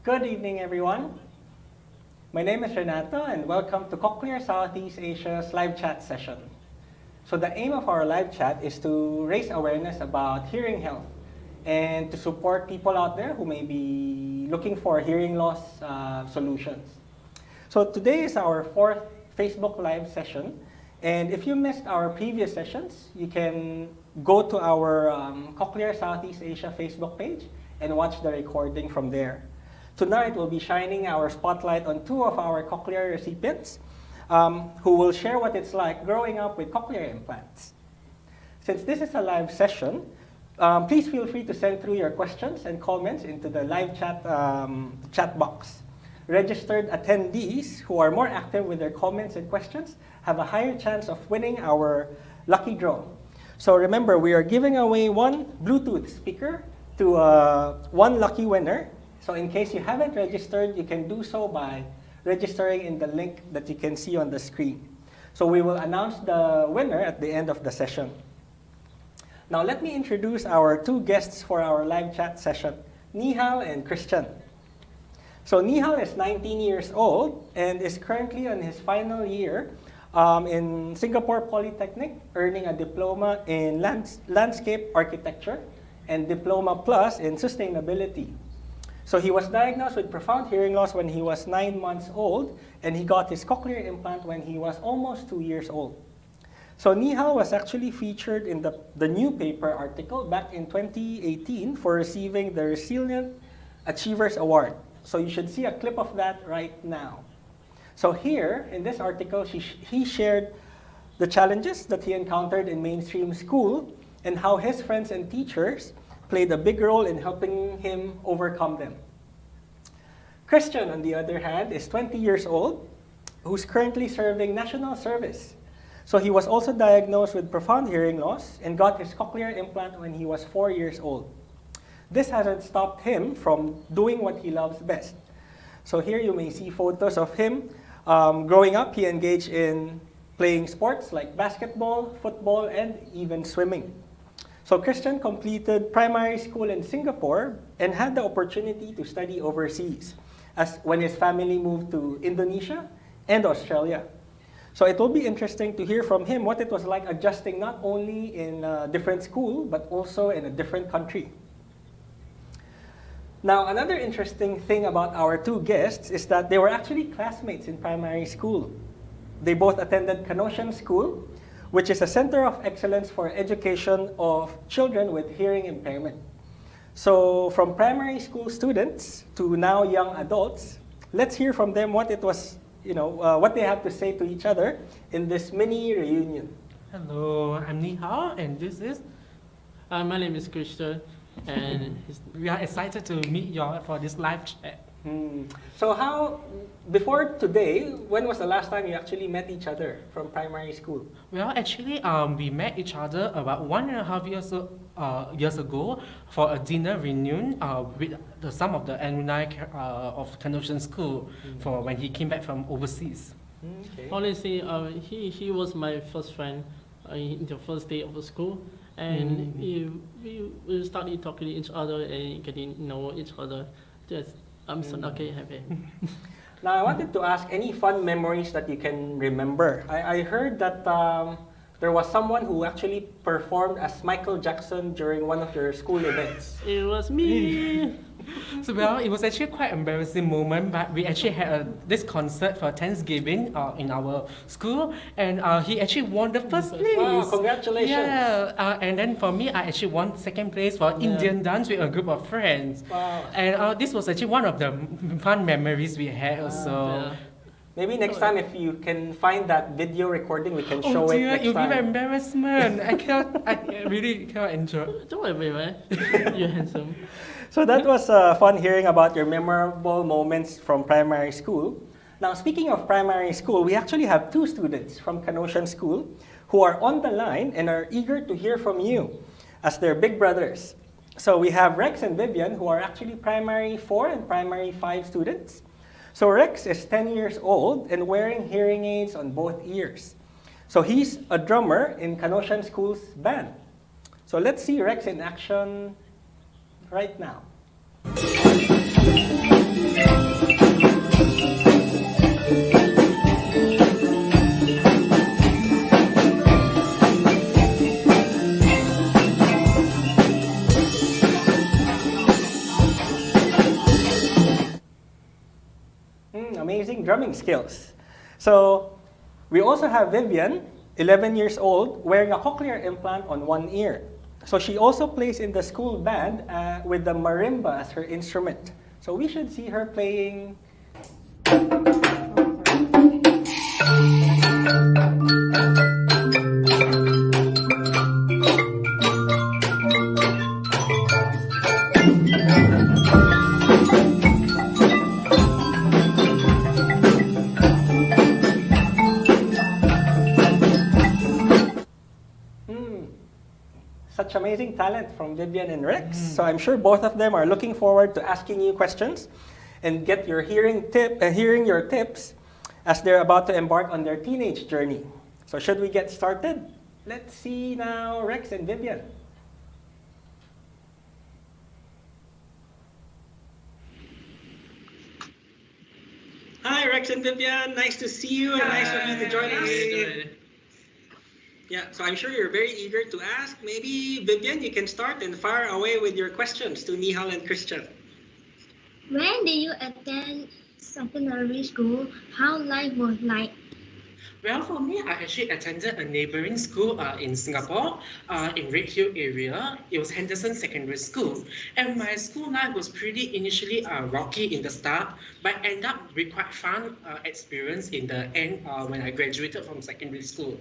Good evening, everyone. My name is Renato, and welcome to Cochlear Southeast Asia's live chat session. So the aim of our live chat is to raise awareness about hearing health and to support people out there who may be looking for hearing loss solutions. So today is our fourth Facebook Live session, and if you missed our previous sessions, you can go to our Cochlear Southeast Asia Facebook page and watch the recording from there. Tonight, we'll be shining our spotlight on two of our cochlear recipients who will share what it's like growing up with cochlear implants. Since this is a live session, please feel free to send through your questions and comments into the live chat box. Registered attendees who are more active with their comments and questions have a higher chance of winning our lucky draw. So remember, we are giving away one Bluetooth speaker to one lucky winner. So in case you haven't registered, you can do so by registering in the link that you can see on the screen. So we will announce the winner at the end of the session. Now let me introduce our two guests for our live chat session, Nihal and Christian. So Nihal is 19 years old and is currently on his final year in Singapore Polytechnic, earning a diploma in landscape architecture and Diploma Plus in sustainability. So he was diagnosed with profound hearing loss when he was 9 months old, and he got his cochlear implant when he was almost 2 years old. So Nihal was actually featured in the New Paper article back in 2018 for receiving the Resilient Achievers Award. So you should see a clip of that right now. So here, in this article, he shared the challenges that he encountered in mainstream school and how his friends and teachers played a big role in helping him overcome them. Christian, on the other hand, is 20 years old, who's currently serving national service. So he was also diagnosed with profound hearing loss and got his cochlear implant when he was 4 years old. This hasn't stopped him from doing what he loves best. So here you may see photos of him. Growing up, he engaged in playing sports like basketball, football, and even swimming. So Christian completed primary school in Singapore and had the opportunity to study overseas when his family moved to Indonesia and Australia. So it will be interesting to hear from him what it was like adjusting not only in a different school, but also in a different country. Now, another interesting thing about our two guests is that they were actually classmates in primary school. They both attended Canossian School, which is a center of excellence for education of children with hearing impairment. So from primary school students to now young adults, let's hear from them what it was, what they have to say to each other in this mini reunion. Hello, I'm Nihal, and this is... My name is Christian, and we are excited to meet you all for this live chat. So before today, when was the last time you actually met each other from primary school? Well, actually, we met each other about 1.5 years ago for a dinner reunion with some of the alumni of Canossian School for when he came back from overseas. Okay. Honestly, he was my first friend in the first day of the school, and we started talking to each other and getting to know each other. I'm so happy. Now, I wanted to ask any fun memories that you can remember. I heard that there was someone who actually performed as Michael Jackson during one of your school events. It was me. So well, it was actually quite an embarrassing moment, but we actually had this concert for Thanksgiving in our school, and he actually won the first place. Wow, congratulations. Yeah, and then for me, I actually won second place for Indian dance with a group of friends. Wow. And this was actually one of the fun memories we had also. Yeah. Maybe next time, if you can find that video recording, we can show it next it'll time. be an embarrassment. I really cannot enjoy. Don't worry, man. You're handsome. So that was fun hearing about your memorable moments from primary school. Now, speaking of primary school, we actually have two students from Canossian School who are on the line and are eager to hear from you as their big brothers. So we have Rex and Vivian, who are actually primary 4 and primary 5 students. So Rex is 10 years old and wearing hearing aids on both ears. So he's a drummer in Canossian School's band. So let's see Rex in action right now. drumming skills. So we also have Vivian, 11 years old, wearing a cochlear implant on one ear. So she also plays in the school band with the marimba as her instrument. So we should see her playing. Such amazing talent from Vivian and Rex. So I'm sure both of them are looking forward to asking you questions and get your hearing your tips as they're about to embark on their teenage journey. So should we get started? Let's see now Rex and Vivian. Hi Rex and Vivian, nice to see you and nice of you to join us. Yeah, so I'm sure you're very eager to ask. Maybe, Vivian, you can start and fire away with your questions to Nihal and Christian. When did you attend secondary school? How life was like? Well, for me, I actually attended a neighboring school in Singapore, in Red Hill area. It was Henderson Secondary School. And my school life was pretty initially rocky in the start, but ended up with quite fun experience in the end when I graduated from secondary school.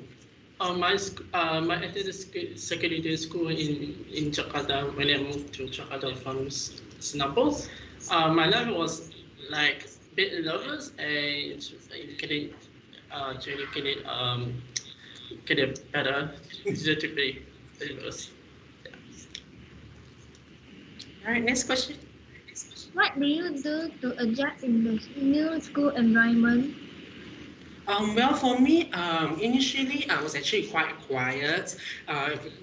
My attended secondary school in Jakarta when I moved to Jakarta from Singapore. My life was like a bit nervous and getting better to be nervous. All right, next question. What do you do to adjust in the new school environment? Well, for me, initially I was actually quite quiet,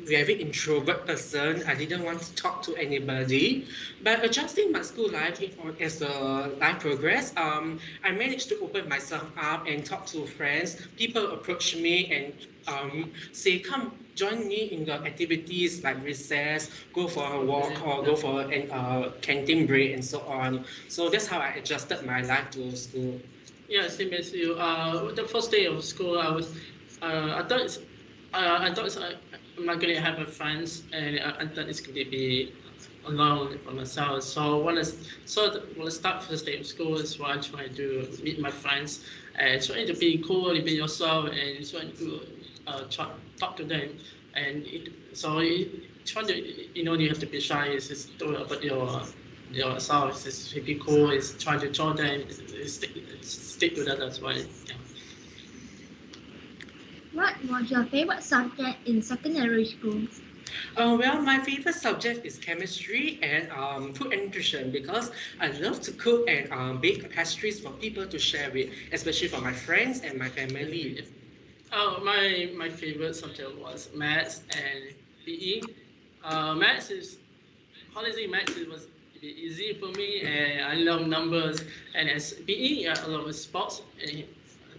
very introvert person. I didn't want to talk to anybody. But adjusting my school life as the life progressed, I managed to open myself up and talk to friends. People approach me and say, "Come join me in the activities like recess, go for a walk, or go for a canteen break, and so on." So that's how I adjusted my life to school. Yeah, same as you. The first day of school, I thought I'm not gonna have a friends, and I thought it's gonna be alone for myself. So when I start first day of school, is when I try to meet my friends and trying to be cool, be yourself, and trying to talk to them. And try to you have to be shy. It's just talk about yourself. It's be cool. It's trying to join them. Stick to that. That's why. Yeah. What was your favorite subject in secondary school? Well, my favorite subject is chemistry and food and nutrition because I love to cook and bake pastries for people to share with, especially for my friends and my family. My favorite subject was maths and PE. Maths was easy for me, and I love numbers. And as PE, I love sports,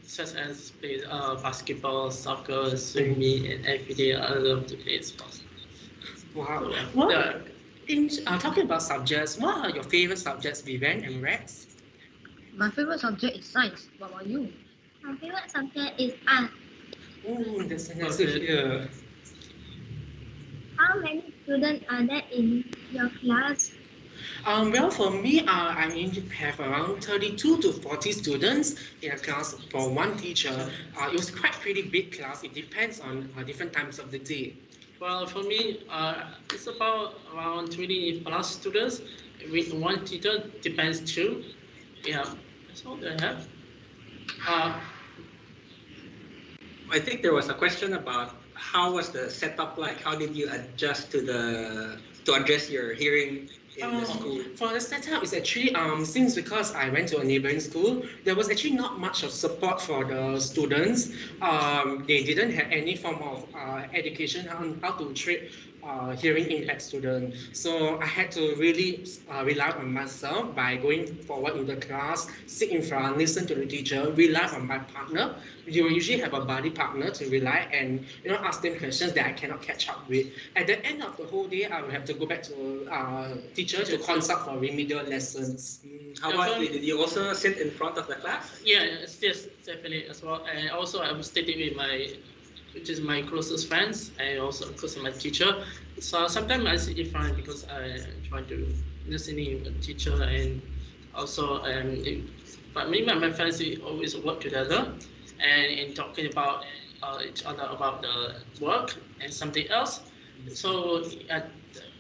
such as play basketball, soccer, swimming, and every day I love to play sports. Wow. Talking about subjects, what are your favorite subjects, Vivian and Rex? My favorite subject is science. What about you? My favorite subject is art. Oh, that's nice to hear. How many students are there in your class? Well, for me, I have around 32 to 40 students in a class for one teacher. It was quite pretty big class. It depends on different times of the day. Well, for me, it's about around 20 plus students with one teacher. Depends too. Yeah, that's all they have. I think there was a question about how was the setup like? How did you adjust to address your hearing in the school? For the setup, it's actually since because I went to a neighboring school, there was actually not much of support for the students. They didn't have any form of education on how to treat hearing impaired student. So I had to really rely on myself by going forward in the class, sit in front, listen to the teacher, rely on my partner. You usually have a buddy partner to rely and ask them questions that I cannot catch up with. At the end of the whole day, I will have to go back to teacher to consult for remedial lessons. How about you? Did you also sit in front of the class? Yeah, yes, definitely as well. And also, I'm studying with which is my closest friends, and also because of my teacher. So sometimes I sit in front because I try to listening to the teacher, and also but me and my friends we always work together, and in talking about each other about the work and something else. So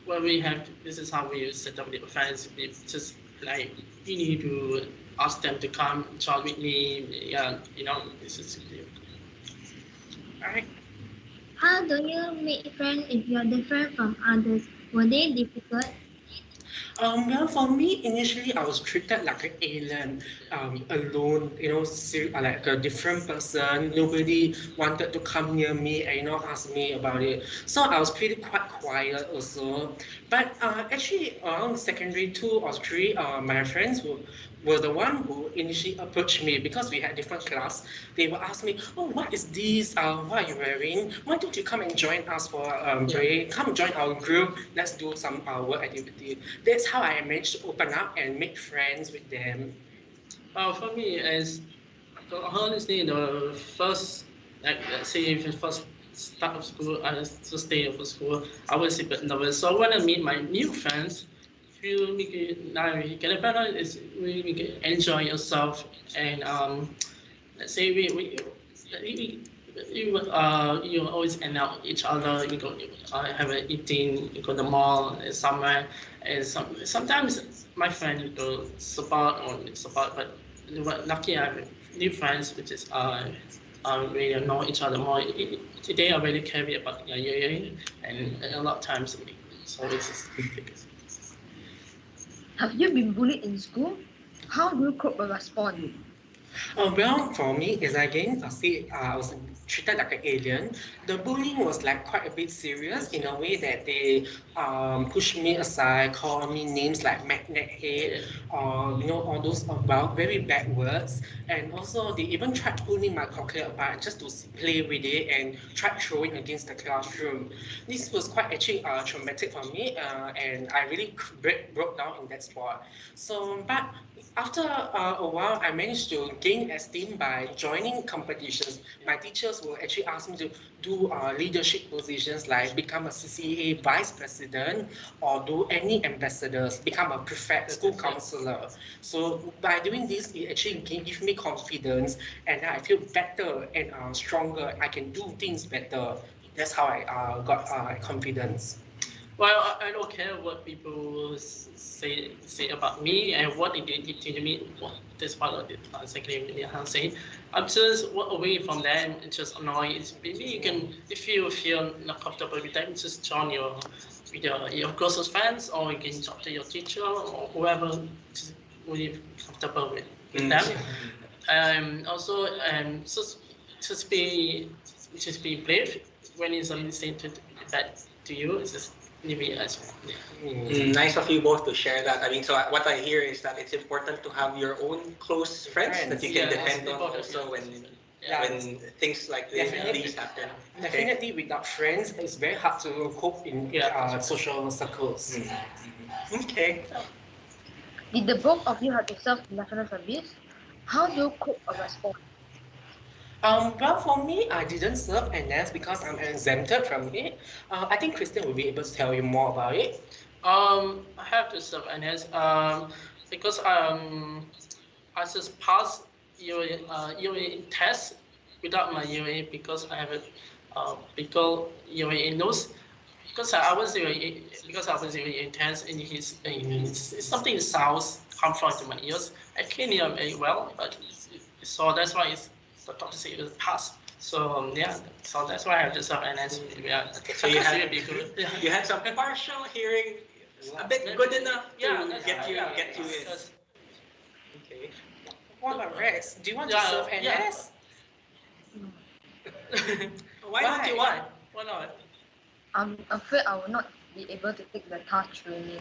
when we have this is how we set up with friends. We just like you need to ask them to come talk with me. Yeah, this is. Alright. How do you make friends if you're different from others? Were they difficult? Well, for me, initially, I was treated like an alien, alone, like a different person. Nobody wanted to come near me and, ask me about it. So I was pretty quite quiet also. But actually, around secondary 2 or 3, my friends were the one who initially approached me because we had different class. They would ask me, "Oh, what is this? What are you wearing? Why don't you come and join us for break? Come join our group. Let's do some work activity." That's how I managed to open up and make friends with them. For me, as honestly, the first, like let's say if the first start of school, first day of school, I was a bit nervous. So when I meet my new friends, you make it now you get better. Is we make it enjoy yourself, and let's say we you always hang out with each other. You go have a eating. You go to the mall somewhere, and sometimes my friend go support or support, but lucky I have new friends which is we know each other more. Today I really care about and a lot of times so it's Have you been bullied in school? How do you cope or respond? Well, for me, is again, I was treated like an alien. The bullying was like quite a bit serious in a way that they pushed me aside, called me names like magnet head, or all those about very bad words. And also, they even tried pulling my cochlear apart just to play with it and tried throwing against the classroom. This was quite actually traumatic for me, and I really broke down in that spot. So, but after a while, I managed to gain esteem by joining competitions. My teachers will actually ask me to do leadership positions like become a CCA vice president or do any ambassadors, become a prefect, school counselor. So by doing this, it actually gives me confidence and I feel better and stronger. I can do things better. That's how I got confidence. Well, I don't care what people say about me and what they did to me. This part of it, exactly what I'm saying. I'm just walk away from them and just annoyed. Maybe you can, if you feel not comfortable with them, just join your closest friends, or you can talk to your teacher or whoever is really comfortable with them. Also, just be brave when it's something said to that to you. It's just maybe as Nice of you both to share that. I mean, so what I hear is that it's important to have your own close friends that you can depend on also when things like these happen. Definitely, without friends, it's very hard to cope in social circles. Okay. Did the both of you have to serve national service? How do you cope or respond? Well, for me, I didn't serve NS because I'm exempted from it. I think Christian will be able to tell you more about it. I have to serve NS because I just passed UA test without my UA because I have a because UA nose because I was UA intense and it's something sounds come from my ears. I can't hear very well, but so that's why the doctor said it was pass. So so that's why I have to serve NS. Yeah, So you had some partial hearing, a bit good enough to get you in. Okay. What about Rex? Do you want to serve NS? Why don't you want? Why not? I'm afraid I will not be able to take the task really.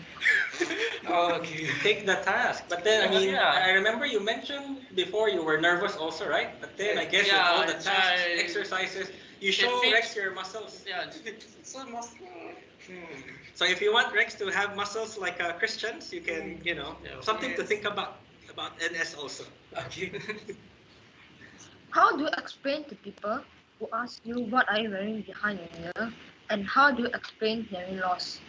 Okay. Take the task. But then, I mean, Yeah. I remember you mentioned before you were nervous also, right? But then I guess with Yeah, all the it's tasks, right. exercises, you Can show fit- Rex your muscles. Yeah, So must. So if you want Rex to have muscles like Christians, you can, Yeah. something to Yes. think about NS also. Okay. How do you explain to people who ask you what are you wearing behind your ear, and how do you explain hearing loss?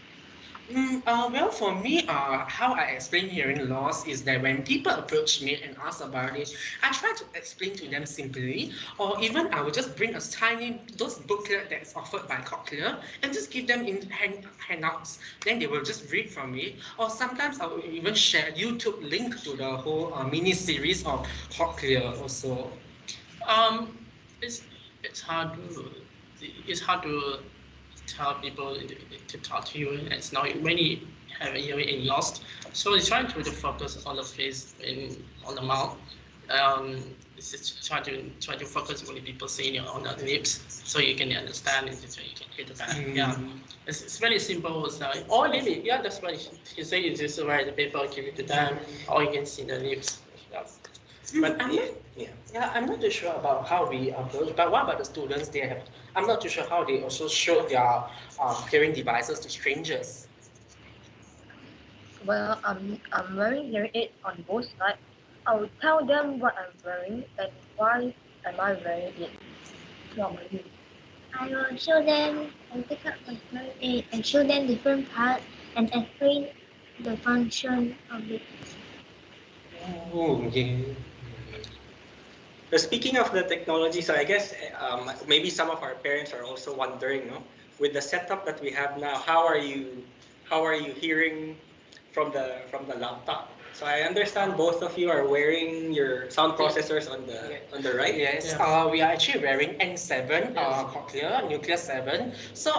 Well, for me, how I explain hearing loss is that when people approach me and ask about it, I try to explain to them simply, or even I will just bring a tiny those booklet that is offered by Cochlear and just give them in handouts. Then they will just read from it, or sometimes I will even share YouTube link to the whole mini series of Cochlear also. Um, it's it's hard to it's hard to tell people to talk to you. It's not when you have a hearing aid lost. So it's trying to focus on the face and on the mouth. It's just try to focus on the people saying it on the lips, so you can understand it, so you can hear the back. Yeah, it's very simple. It's like, oh, really? Yeah, that's what you say. You just write the paper, give it to them, or you can see the lips. Yeah. But I'm not too sure about how we approach. But what about the students? I'm not too sure how they also show their hearing devices to strangers. Well, I'm wearing hearing aid on both sides. I will tell them what I'm wearing and why am I wearing it. Normally. I will show them and take up my hearing aid and show them different parts and explain the function of it. Oh, yeah. So speaking of the technology, so I guess maybe some of our parents are also wondering, no, with the setup that we have now, how are you hearing from the laptop? So I understand both of you are wearing your sound processors on the right. Yes, Yeah. we are actually wearing N7 Cochlear, Nucleus 7. So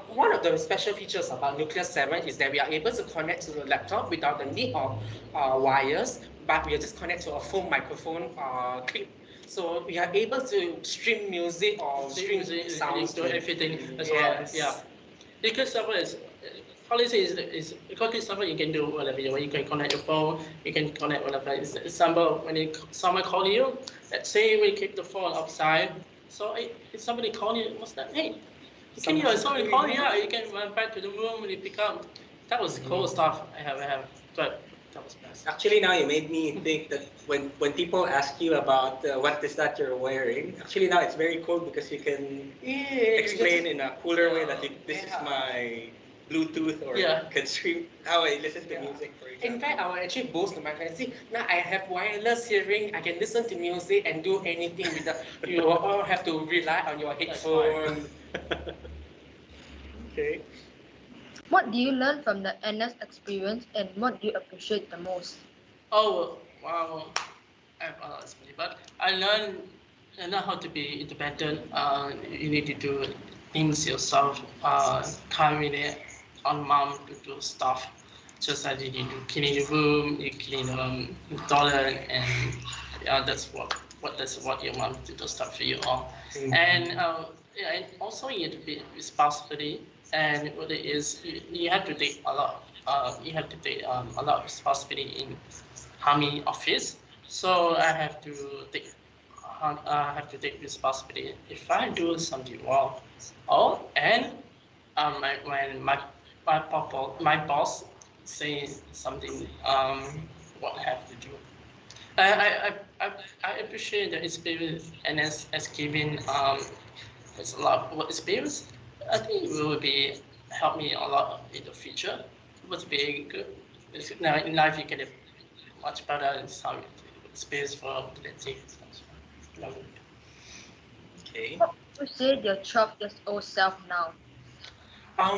one of the special features about Nucleus 7 is that we are able to connect to the laptop without the need of wires, but we are just connect to a phone microphone clip. So we are able to stream music or stream sounds do to everything as Yes. well. Yeah. Because server is policy is because server you can do whatever you want. You can connect your phone. You can connect whatever. Example, when someone call you, let's say we keep the phone outside. So if somebody call you, what's that? Hey, you can hear somebody call you. Yeah, you can run back to the room and you pick up. That was cool stuff. I have, but that was best. Actually, now you made me think that when people ask you about what is that you're wearing, actually now it's very cool because you can explain in a cooler way that this is my Bluetooth or Yeah. can stream how I listen to Yeah. music, for In example. fact, I will actually boast to my friends, see, now I have wireless hearing, I can listen to music and do anything without, you all have to rely on your headphone. Okay. What do you learn from the NS experience and what do you appreciate the most? Oh wow, but I learned how to be independent. You need to do things yourself. Can't really on mom to do stuff. Just like you need to clean the room, you clean the toilet, and yeah, that's what your mom to do stuff for you all. And yeah, and also you need to be responsibility. And what it is, you have to take a lot. You have to take a lot of responsibility in army office. So I have to take responsibility if I do something wrong. Oh, and when my boss say something, what I have to do. I appreciate the experience and as given it's a lot of experience. I think it will be help me a lot in the future. It was very good. Now in life you get it much better and some space for letting. Okay. What would you say to your 12 years old self now?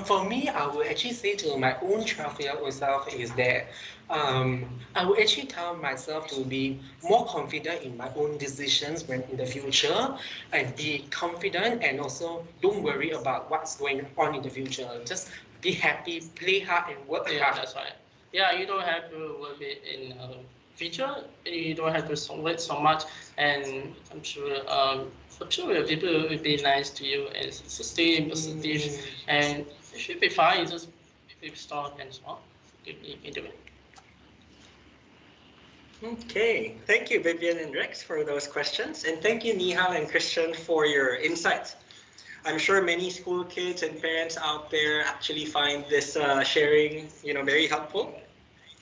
For me, I would actually say to my own 12-year-old self is that I would actually tell myself to be more confident in my own decisions when in the future and be confident and also don't worry about what's going on in the future. Just be happy, play hard and work Yeah, hard. that's right. Yeah, you don't have to worry in feature. You don't have to solve it so much, and I'm sure people will be nice to you and stay positive, and it should be fine. Just be strong and small. You can do it. Okay, thank you, Vivian and Rex, for those questions. And thank you, Nihal and Christian, for your insights. I'm sure many school kids and parents out there actually find this sharing, very helpful.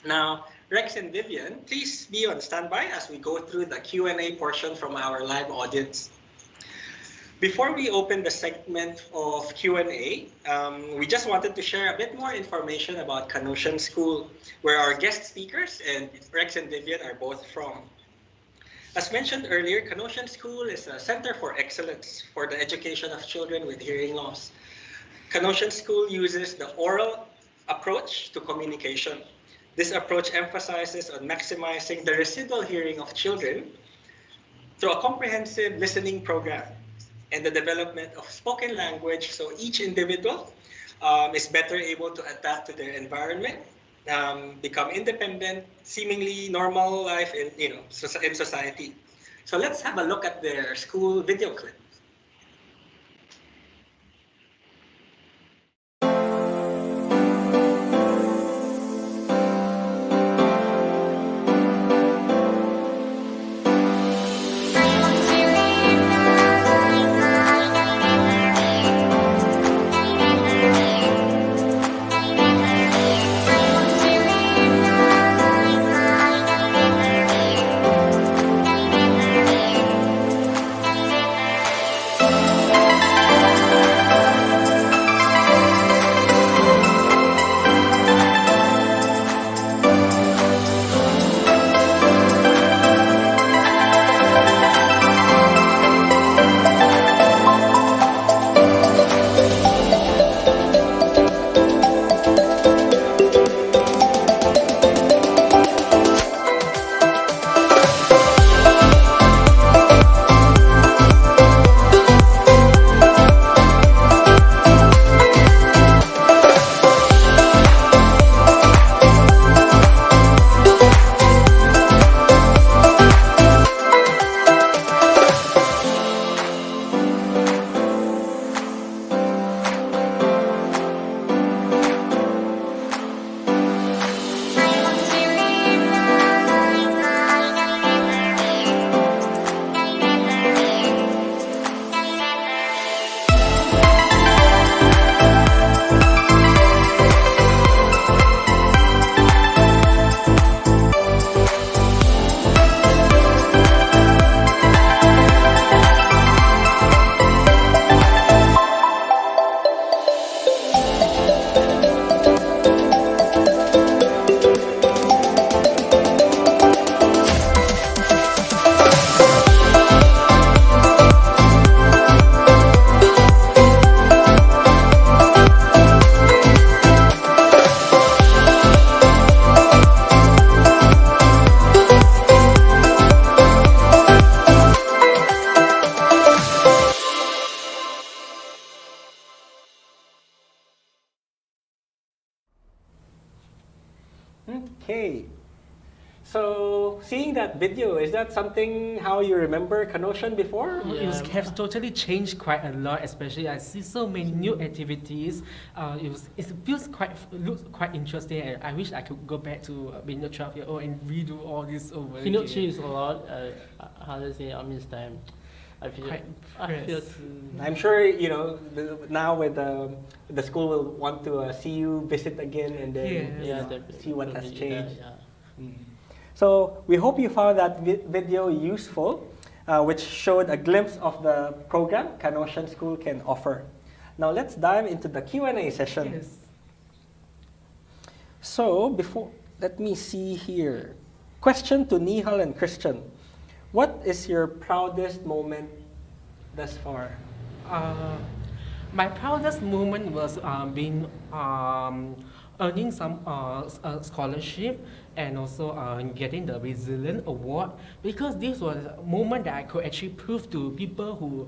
Now, Rex and Vivian, please be on standby as we go through the Q&A portion from our live audience. Before we open the segment of Q&A, we just wanted to share a bit more information about Canossian School, where our guest speakers and Rex and Vivian are both from. As mentioned earlier, Canossian School is a center for excellence for the education of children with hearing loss. Canossian School uses the oral approach to communication. This approach emphasizes on maximizing the residual hearing of children through a comprehensive listening program and the development of spoken language, so each individual is better able to adapt to their environment, become independent, seemingly normal life in society. So let's have a look at their school video clip. Okay. So, seeing that video, is that something how you remember Canossian before? It has totally changed quite a lot, especially I see so many new activities. It feels looks quite interesting, and I wish I could go back to being a 12-year-old and redo all this over You know, again. changed a lot. How to say? I miss time. I feel. Quite I feel. impressed. I'm sure now with the school will want to see you visit again and then Definitely. see what has Yeah, changed. yeah. So we hope you found that video useful, which showed a glimpse of the program Canossian School can offer. Now let's dive into the Q&A session. Yes. So let me see here. Question to Nihal and Christian. What is your proudest moment thus far? My proudest moment was earning some scholarship and also getting the Resilient Award, because this was a moment that I could actually prove to people who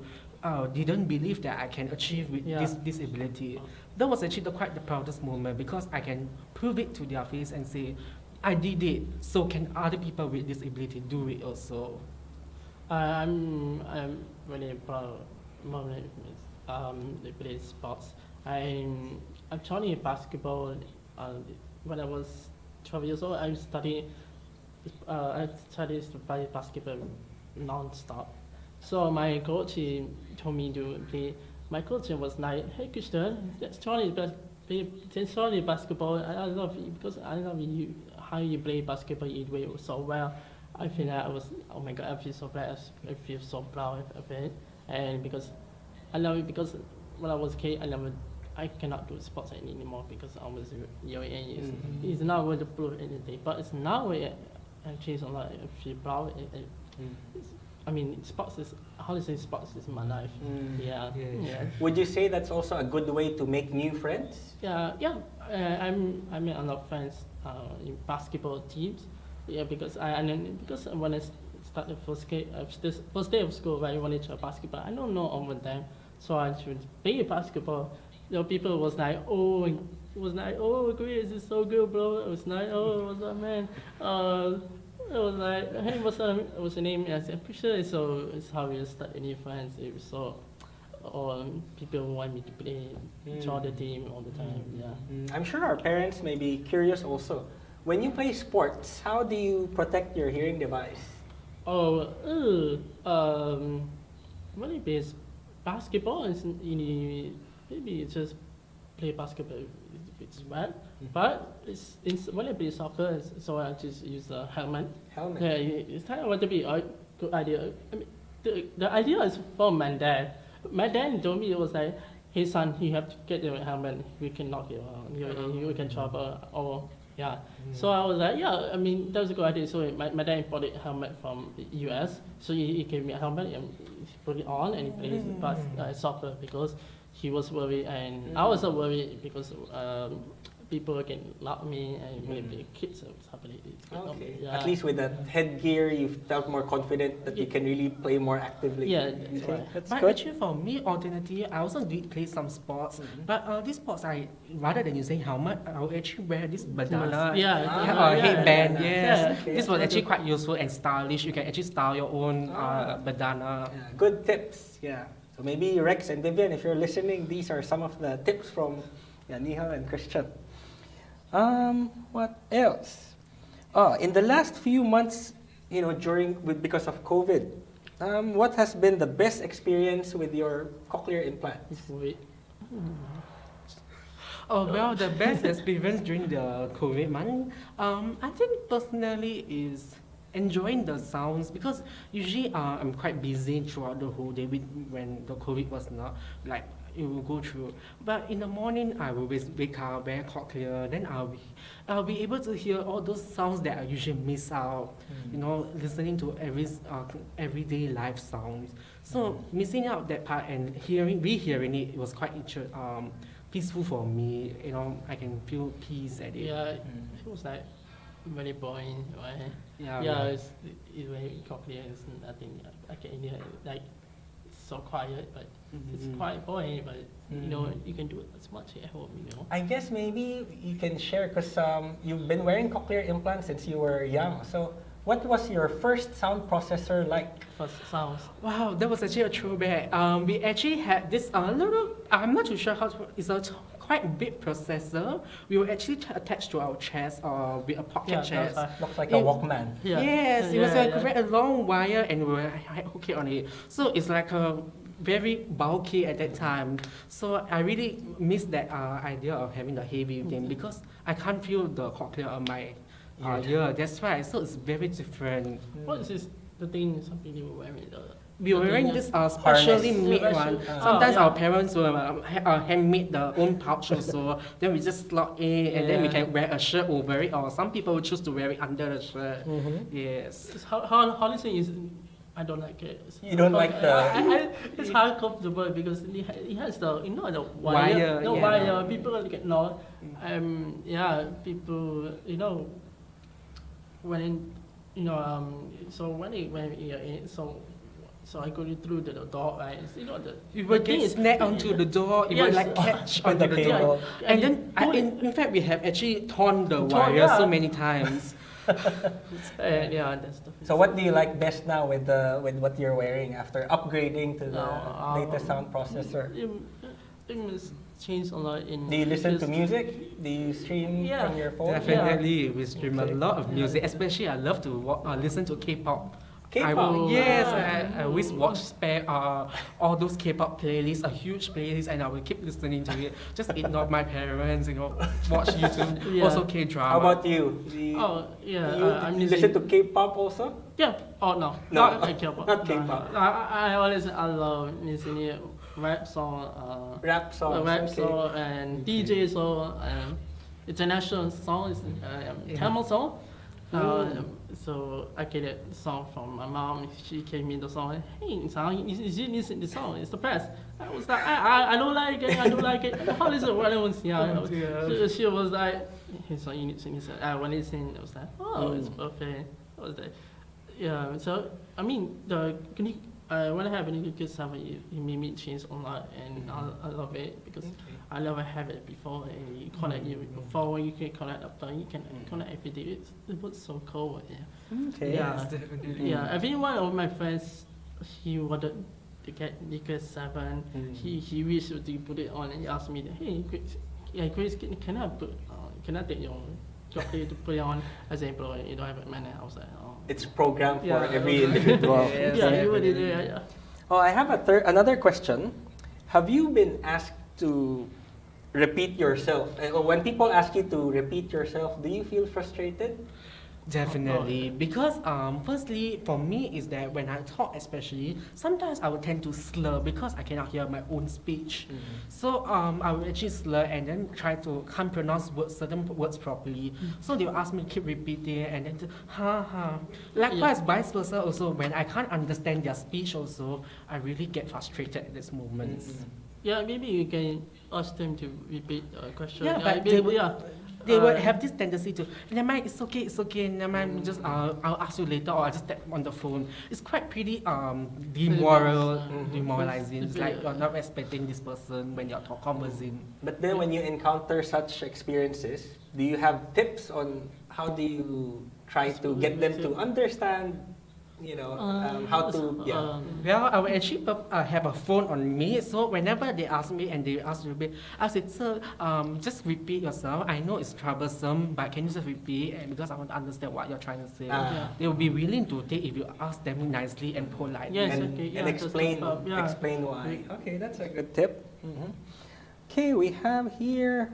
didn't believe that I can achieve with this disability. That was actually quite the proudest moment, because I can prove it to their face and say, I did it. So can other people with disability do it also? I'm really proud of they play sports. I'm joining basketball. When I was 12 years old, I studied to play basketball non-stop. So my coach he told me to play. My coach was like, "Hey Christian, let's join basketball. I love it because I love you how you play basketball. You do it so well." I feel like oh my God, I feel so glad. I feel so proud of it, and because I love it because when I was a kid, I cannot do sports anymore because I was young and it's not going to prove anything. But it's now I changed a lot. I feel proud. I mean, sports is sports is my life. Yeah. Would you say that's also a good way to make new friends? Yeah. I made a lot of friends in basketball teams. Yeah, because because when I started first day of school, I wanted to try basketball. I don't know all of them, so I should play basketball. People was like, oh, Chris is so good, bro. It was like, oh, what's up, man? It was like, hey, what's the name? I said, pretty sure it's how you start any friends. It was so, or people want me to play, join the team all the time. Yeah. I'm sure our parents may be curious also. When you play sports, how do you protect your hearing device? When it is basketball, maybe it's just play basketball if it's wet. But when I play soccer, so I just use a helmet. Yeah, it's kind of want to be a good idea. I mean, the idea is from my dad. My dad told me it was like, hey son, you have to get your helmet. We can knock you out. You can travel or. Yeah, so I was like, yeah, I mean, that was a good idea. So my dad imported a helmet from the US. So he gave me a helmet and he put it on and he plays soccer because he was worried and I was worried because people can laugh me and when they kids or something. Okay. Yeah. At least with that headgear, you felt more confident that you can really play more actively. Yeah, that's right. That's But good. actually for me, alternatively, I also did play some sports. But these sports, rather than using helmet, I will actually wear this bandana. Headband, yes. Yeah. This was actually quite useful and stylish. You can actually style your own bandana. Yeah, good tips. Yeah. So maybe Rex and Vivian, if you're listening, these are some of the tips from Nihal and Christian. What else? In the last few months, because of COVID, what has been the best experience with your cochlear implant? Well, the best experience during the COVID month, I think personally is enjoying the sounds because usually I'm quite busy throughout the whole day when the COVID was not like it will go through. But in the morning, I will wake up, wear Cochlear, then I'll be able to hear all those sounds that I usually miss out. Listening to everyday life sounds. So missing out that part and rehearing it was quite peaceful for me. I can feel peace at it. Yeah, it was like very boring, right? Yeah. It's very Cochlear. It's nothing. I can hear like it's so quiet, but it's quite boring. But you can do it as much at home. I guess maybe you can share because you've been wearing cochlear implants since you were young. So what was your first sound processor like? First sounds. Wow, that was actually a throwback. We actually had this I'm not too sure it's a quite big processor. We were actually attached to our chest with a pocket chest. Looks like a Walkman. Yeah. Yes, it was a long wire and we were hooked on it. So it's like a very bulky at that time. So I really miss that idea of having the heavy thing because I can't feel the cochlear on my ear. That's right. So it's very different. What is the thing some people were wearing? We were wearing this specially made one. Sometimes our parents will handmade their own pouch also. Then we just slot in and then we can wear a shirt over it or some people will choose to wear it under the shirt. Yes. How this thing is, I don't like it. You don't like the... It's hard comfortable because it has the, the Wire, no yeah. wire. People get no. People, when so when you're in, so So I go through the door, right? You know the. You will thing get is- snagged onto the door, it will Yes. like catch With onto the the door. cable. And then, pull it. in fact, we have actually torn the Torn, wire so yeah. many times. Yeah, that's the. So what do you like best now with what you're wearing after upgrading to the latest sound processor? It must change a lot in. Do you listen to because- music? Do you stream Yeah. from your phone? Definitely, we stream Okay. a lot of music. Especially, I love to listen to K-pop. K-pop? Yes, Ah. I always watch all those K-pop playlists, a huge playlist, and I will keep listening to it. Just ignore my parents, watch YouTube, Yeah. also K-drama. How about you? Oh yeah, Do you I'm listen listening. to K-pop also? Yeah. Oh no. No, Not K-pop. not K-pop. I always love listening rap song. Rap songs. Rap okay. song and DJ song, international song is Tamil song. So I get a song from my mom. She gave me the song. Hey, son, you listen to the song. It's the best. I was like, I don't like it. I don't like it. How is it when I was young? Oh, dear. She was like, hey, son, you need to listen. When I listened, I was like, oh, it's perfect. I was like, yeah. So I mean, when I have a good sound, it made me change a lot, and I love it because I never have it before. And you connect before you can connect after you can connect every day. It was so cool. Yeah. Okay. Yeah. Yes, definitely. Yeah. Every one of my friends, he wanted to get Nicholas 7. He wished to put it on, and he asked me, hey, Chris, can I take your Cochlear to put it on as an employee? You don't have a man. I was like, oh. It's programmed for Yeah. every individual. Yes, Yeah, you would do definitely. yeah. Oh, I have another question. Have you been asked to repeat yourself? Or when people ask you to repeat yourself, do you feel frustrated? Definitely, because firstly for me is that when I talk especially, sometimes I would tend to slur because I cannot hear my own speech. So I will actually slur and then try to can't pronounce certain words properly. So they will ask me to keep repeating it and then ha. Likewise, vice versa also, when I can't understand their speech also, I really get frustrated at these moments. Yeah, maybe you can ask them to repeat the question. Yeah, but they would have this tendency to, never mind, it's okay, never mind, just I'll ask you later or I'll just tap on the phone. It's quite pretty demoralizing. It's like you're not respecting this person when you're conversing. But then when you encounter such experiences, do you have tips on how do you try to get them to understand, how to, Well, I will actually have a phone on me, so whenever they ask me and they ask to repeat, I said, sir, just repeat yourself. I know it's troublesome, but can you just repeat? And because I want to understand what you're trying to say. They will be willing to take if you ask them nicely and politely. Yes, and, okay, and just explain yeah. explain why. Okay, that's a good tip. Okay, we have here.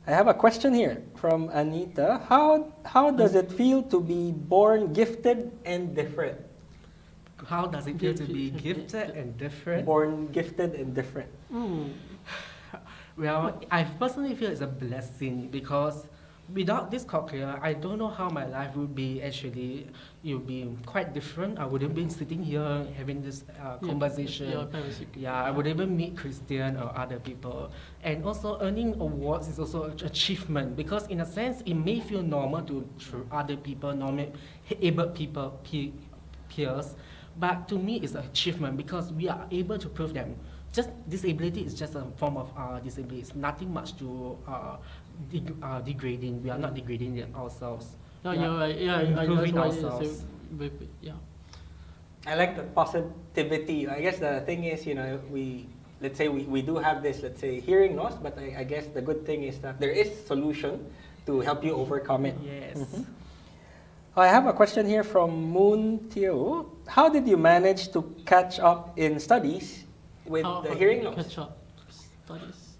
I have a question here from Anita. How does it feel to be born gifted and different? How does it feel to be gifted and different? Born gifted and different. Well, I personally feel it's a blessing because without this Cochlear, I don't know how my life would be actually. It would be quite different. I wouldn't be sitting here having this conversation. I would even meet Christian or other people. And also earning awards is also an achievement because in a sense, it may feel normal to other people, normal able people, peers. But to me, it's an achievement because we are able to prove them. Just disability is just a form of disability. It's nothing much to degrading. We are not degrading ourselves. No, you're right. Yeah, Improving that's why ourselves. Yeah. I like the positivity. I guess the thing is, let's say we do have this, let's say, hearing loss, but I guess the good thing is that there is solution to help you overcome it. Yes. I have a question here from Moon Teo. How did you manage to catch up in studies with the hearing loss? Catch up studies.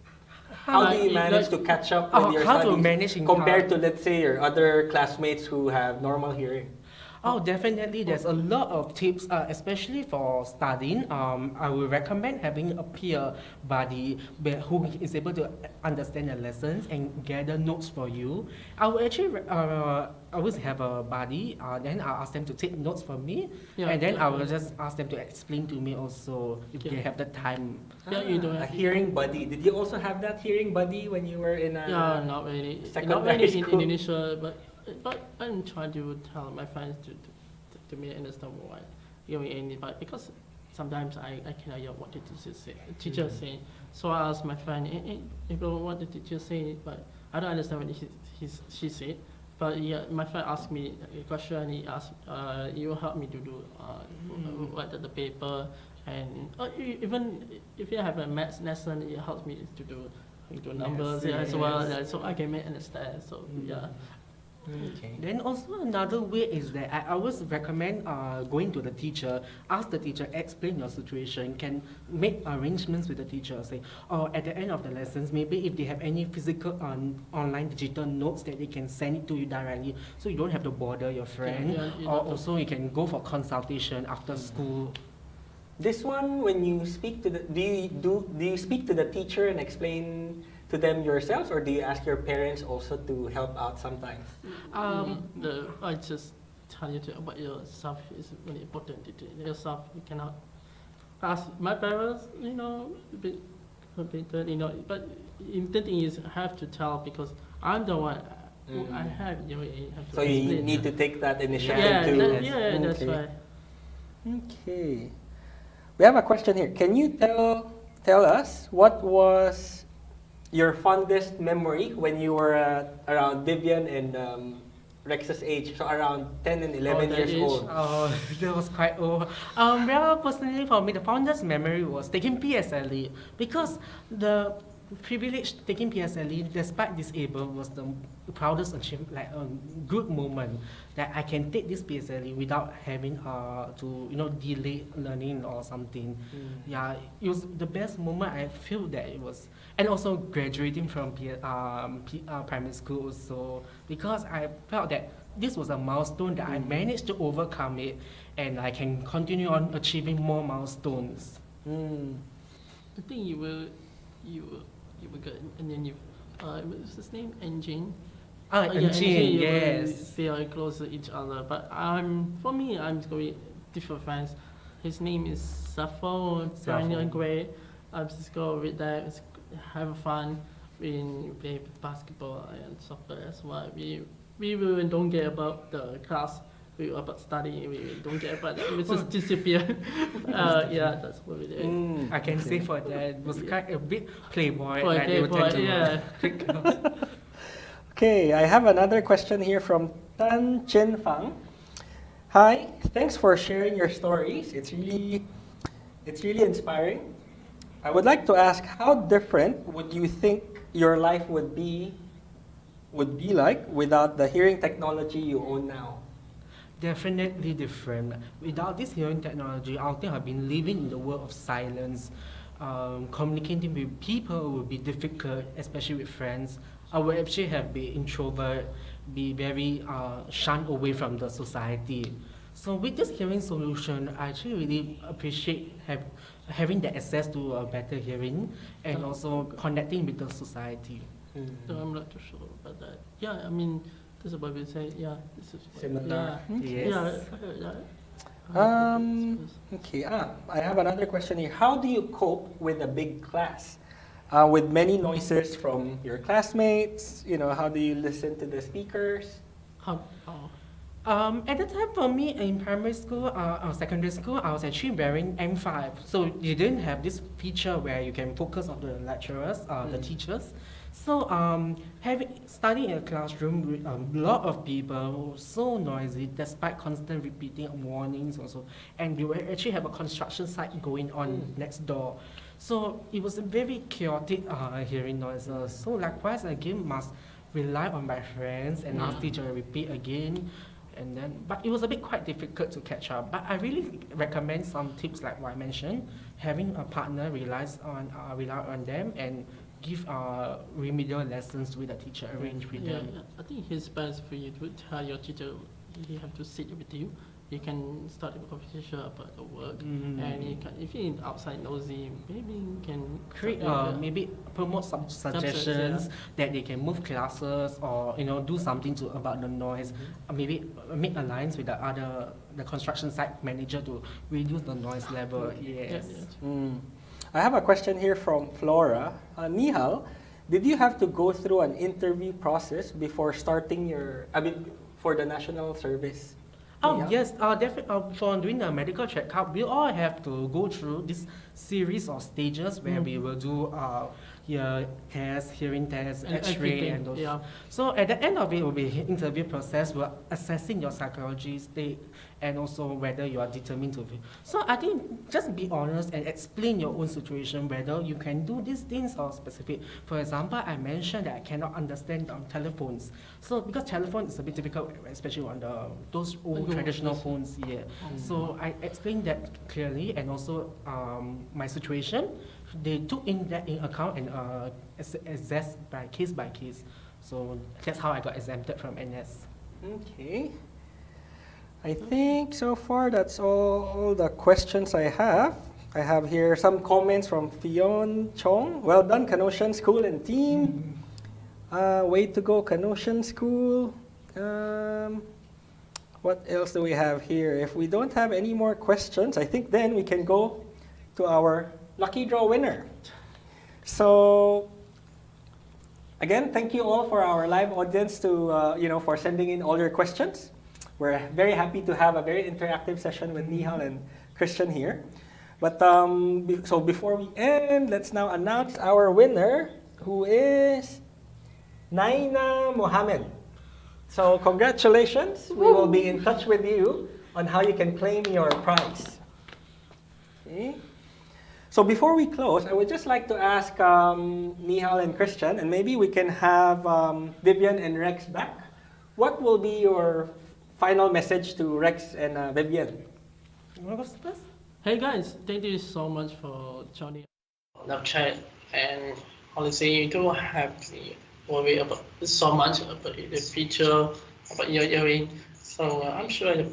How do you manage to catch up with your how to studies manage in compared to, class? let's say, your other classmates who have normal hearing? Oh, definitely. There's a lot of tips, especially for studying. I would recommend having a peer buddy who is able to understand the lessons and gather notes for you. I will actually always have a buddy. Then I'll ask them to take notes for me, and then I will just ask them to explain to me also if they have the time. Yeah, you don't A have hearing buddy. Did you also have that hearing buddy when you were in Yeah, not really. Not secondary really in school? Indonesia, but I'm trying to tell my friends to to me understand what you mean, but because sometimes I cannot hear what the teacher say. So I asked my friend, what the teacher say, but I don't understand what she said. But yeah, my friend asked me a question. He asked, "You help me to do write the paper, and even if you have a math lesson, it helps me to do numbers as well, so I can understand." So yeah. Okay. Then also another way is that I always recommend going to the teacher, ask the teacher, explain your situation, can make arrangements with the teacher, say, or at the end of the lessons, maybe if they have any physical online digital notes that they can send it to you directly, so you don't have to bother your friend, or also you can go for consultation after school. This one, when you speak to the, do you speak to the teacher and explain to them yourselves, or do you ask your parents also to help out sometimes? I just tell you about yourself is really important. Yourself, you cannot ask my parents, a bit complicated, but the thing is, I have to tell because I'm the one. I have, have to So you explain. need to take that initiative to. That's right. Okay. We have a question here. Can you tell us what was your fondest memory when you were around Vivian and Rex's age, so around 10 and 11 that years age. old? Oh, that was quite old. Well, personally for me, the fondest memory was taking PSLE because the privilege taking PSLE, despite disabled, was the proudest achievement, like a good moment that I can take this PSLE without having to delay learning or something. Yeah, it was the best moment. I feel that it was, and also graduating from primary school also, because I felt that this was a milestone that I managed to overcome it, and I can continue on achieving more milestones. I think you will get, and then what's his name? Engine. Engine, you yes. will be close to each other. But for me, I'm going different friends. His name is Safo, Daniel Gray. I'm just go with that, have fun. We play basketball and soccer as well. We really don't care about the class. We about studying. We don't care about that. We just disappear. Yeah, that's what we do. I can say for that, it was kind of a bit playboy. Boy, like they would tend to yeah. Okay, I have another question here from Tan Chin Fang. Hi, thanks for sharing your stories. It's really inspiring. I would like to ask, how different would you think your life would be like without the hearing technology you own now? Definitely different. Without this hearing technology, I think I've been living in the world of silence. Communicating with people would be difficult, especially with friends. I would actually have been introvert, be very shunned away from the society. So with this hearing solution, I actually really appreciate having the access to a better hearing and also connecting with the society. So I'm not too sure about that. Yeah, I mean, this is what we say. Yeah, this is what, Similar. Yes. Yeah, I heard that. Okay, I have another question here. How do you cope with a big class? With many noises from your classmates, how do you listen to the speakers? At the time for me in primary school or secondary school, I was actually wearing M5. So you didn't have this feature where you can focus on the lecturers, the teachers. So studying in a classroom with a lot of people, so noisy, despite constant repeating warnings also. And you actually have a construction site going on next door. So it was a very chaotic hearing noises. So likewise, again, must rely on my friends and ask teacher to repeat again. But it was a bit quite difficult to catch up. But I really recommend some tips like what I mentioned. Having a partner rely on them and give remedial lessons with the teacher, arrange with them. I think it's best for you to tell your teacher he have to sit with you. You can start a conversation about the work, and you can, if you're outside nosy, maybe you can Create maybe promote some suggestions that they can move classes or do something about the noise. Maybe make alliance with the construction site manager to reduce the noise level. Yes. I have a question here from Flora. Nihal, did you have to go through an interview process before starting for the national service? Oh Yeah. yes, for doing the medical checkup, we all have to go through this series of stages where we will do ear tests, hearing tests, And X-ray, everything, and those. yeah. So at the end of it will be interview process. We're assessing your psychology state and also whether you are determined to. So I think just be honest and explain your own situation, whether you can do these things or specific. For example, I mentioned that I cannot understand telephones. So because telephone is a bit difficult, especially on those old Those, traditional yes. phones. Yeah. So I explained that clearly, and also my situation. They took in that in account and assessed by case. So that's how I got exempted from NS. Okay. I think so far that's all the questions I have. I have here some comments from Fion Chong. Well done, Canossian School and team. Way to go, Canossian School. What else do we have here? If we don't have any more questions, I think then we can go to our lucky draw winner. So again, thank you all for our live audience for sending in all your questions. We're very happy to have a very interactive session with Nihal and Christian here. But so before we end, let's now announce our winner, who is Naina Mohammed. So congratulations. We will be in touch with you on how you can claim your prize. Okay. So before we close, I would just like to ask Nihal and Christian, and maybe we can have Vivian and Rex back. What will be your final message to Rex and Vivian? You want to go first? Hey guys, thank you so much for joining. Love chat, and honestly, you don't have to worry about so much about the future, about your hearing. So I'm sure the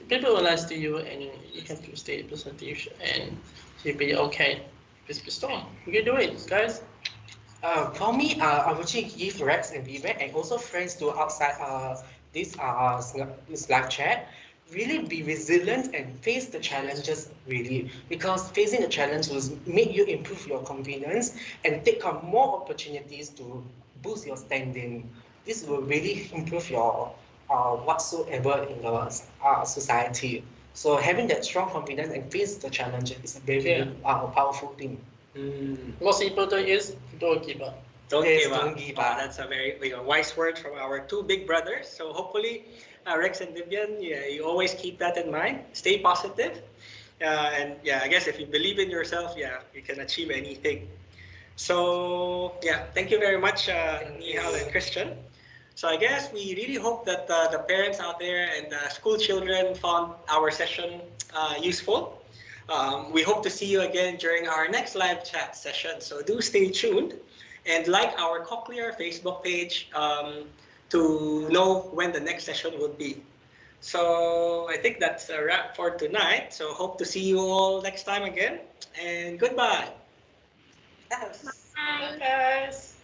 people will listen to you, and you have to stay positive, and you'll be okay. Just be strong. You can do it, guys. For me, I would actually give Rex and Vivek and also friends to outside this live chat. Really be resilient and face the challenges really, because facing the challenge will make you improve your confidence and take on more opportunities to boost your standing. This will really improve your whatsoever in the society. So having that strong confidence and face the challenge is a very powerful thing. Most important is don't give up. Don't Yes, give up. don't give up. That's a very wise word from our two big brothers. So hopefully, Rex and Vivian, you always keep that in mind. Stay positive. And I guess if you believe in yourself, you can achieve anything. So thank you very much, Nihal and Christian. So I guess we really hope that the parents out there and the school children found our session useful. We hope to see you again during our next live chat session. So do stay tuned and like our Cochlear Facebook page to know when the next session will be. So I think that's a wrap for tonight. So hope to see you all next time again. And goodbye. Bye. Guys.